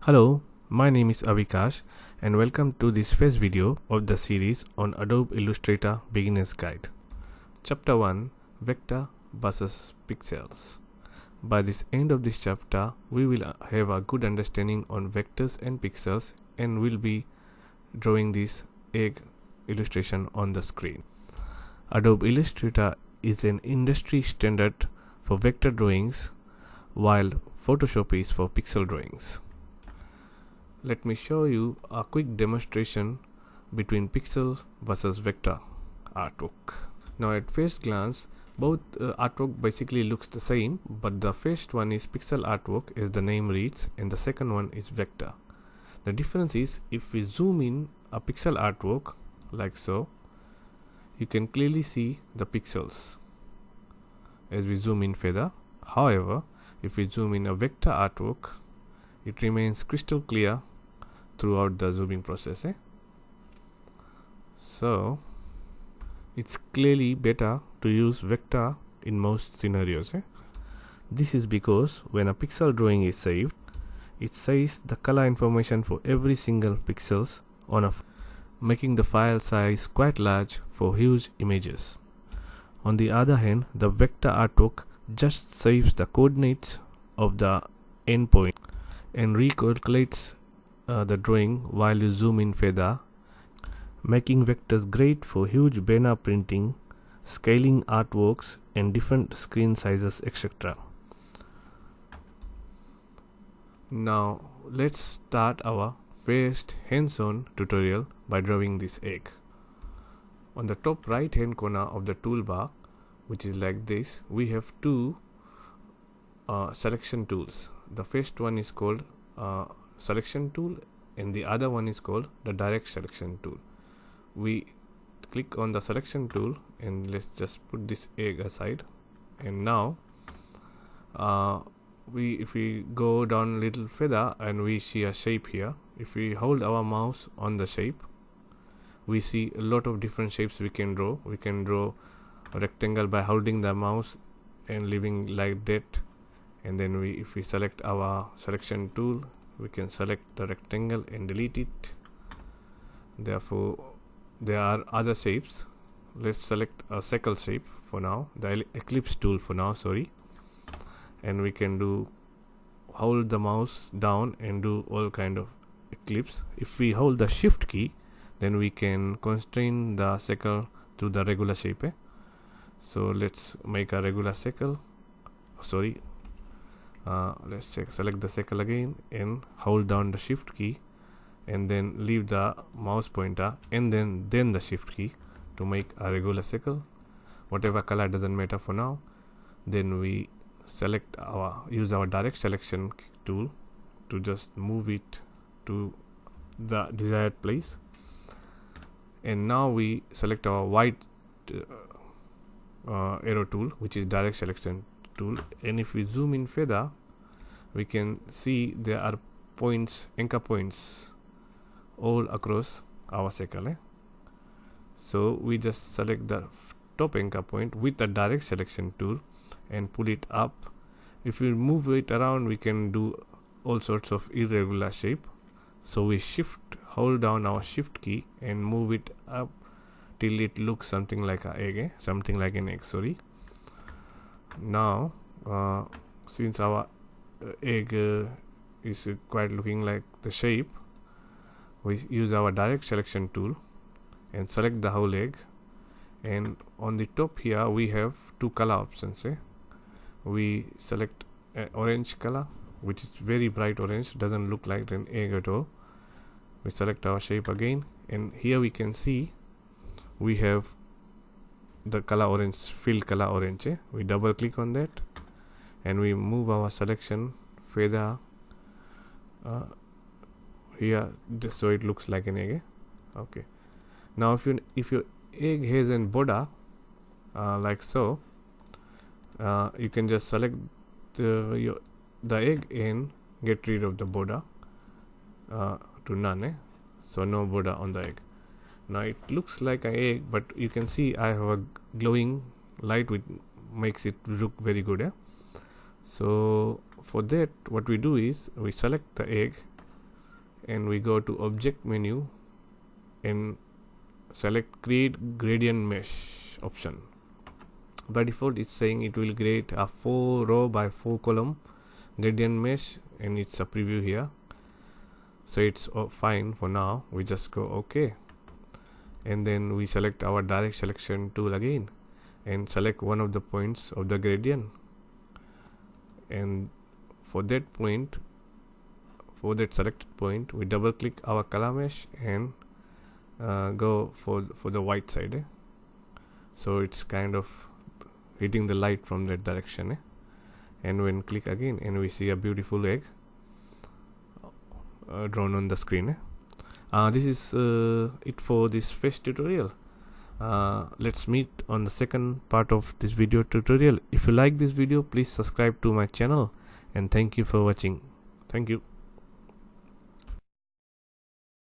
Hello, my name is Avikash and welcome to this first video of the series on Adobe Illustrator Beginner's Guide. Chapter 1, Vector versus Pixels. By this end of this chapter, we will have a good understanding on vectors and pixels and will be drawing this egg illustration on the screen. Adobe Illustrator is an industry standard for vector drawings, while Photoshop is for pixel drawings. Let me show you a quick demonstration between pixel versus vector artwork. Now at first glance, both artwork basically looks the same, but the first one is pixel artwork as the name reads, and the second one is vector. The difference is, if we zoom in a pixel artwork like so, you can clearly see the pixels as we zoom in further. However, if we zoom in a vector artwork, it remains crystal clear throughout the zooming process. So it's clearly better to use vector in most scenarios. This is because when a pixel drawing is saved, it saves the color information for every single pixels on making the file size quite large for huge images. On the other hand, the vector artwork just saves the coordinates of the endpoint and recalculates the drawing while you zoom in further, making vectors great for huge banner printing, scaling artworks and different screen sizes, etc. Now let's start our first hands-on tutorial by drawing this egg. On the top right hand corner of the toolbar, which is like this, we have two selection tools. The first one is called selection tool and the other one is called the direct selection tool. We click on the selection tool and let's just put this egg aside, and now if we go down a little further and we see a shape here, if we hold our mouse on the shape, we see a lot of different shapes we can draw. We can draw a rectangle by holding the mouse and leaving like that, and then if we select our selection tool, we can select the rectangle and delete it. Therefore there are other shapes. Let's select a circle shape for now, the ellipse tool for now, and we can hold the mouse down and do all kind of ellipse. If we hold the shift key, then we can constrain the circle to the regular shape. So let's make a regular circle. Let's select the circle again and hold down the shift key and then leave the mouse pointer and then the shift key to make a regular circle. Whatever color doesn't matter for now. Then we use our direct selection tool to just move it to the desired place, and now we select our white arrow tool, which is direct selection tool, and if we zoom in further, we can see there are anchor points all across our circle. So we just select the top anchor point with the direct selection tool and pull it up. If we move it around, we can do all sorts of irregular shape. So we hold down our shift key and move it up till it looks something like an egg. Now since our egg is quite looking like the shape, we use our direct selection tool and select the whole egg, and on the top here we have two color options. We select orange color, which is very bright orange, doesn't look like an egg at all. We select our shape again, and here we can see we have the color orange, fill color orange. We double click on that and we move our selection further here so it looks like an egg. Okay, now if your egg has an border like so, you can just select the egg and get rid of the border to none. So no border on the egg. Now it looks like an egg, but you can see I have a glowing light which makes it look very good. So for that, what we do is we select the egg and we go to object menu and select create gradient mesh option. By default it's saying it will create a 4 row by 4 column gradient mesh, and it's a preview here, so it's fine for now. We just go OK, and then we select our direct selection tool again and select one of the points of the gradient, and for that point, for that selected point, we double click our color mesh and go for the white side, so it's kind of hitting the light from that direction, and when click again, and we see a beautiful egg drawn on the screen. This is it for this first tutorial. Let's meet on the second part of this video tutorial. If you like this video, please subscribe to my channel, and thank you for watching. Thank you.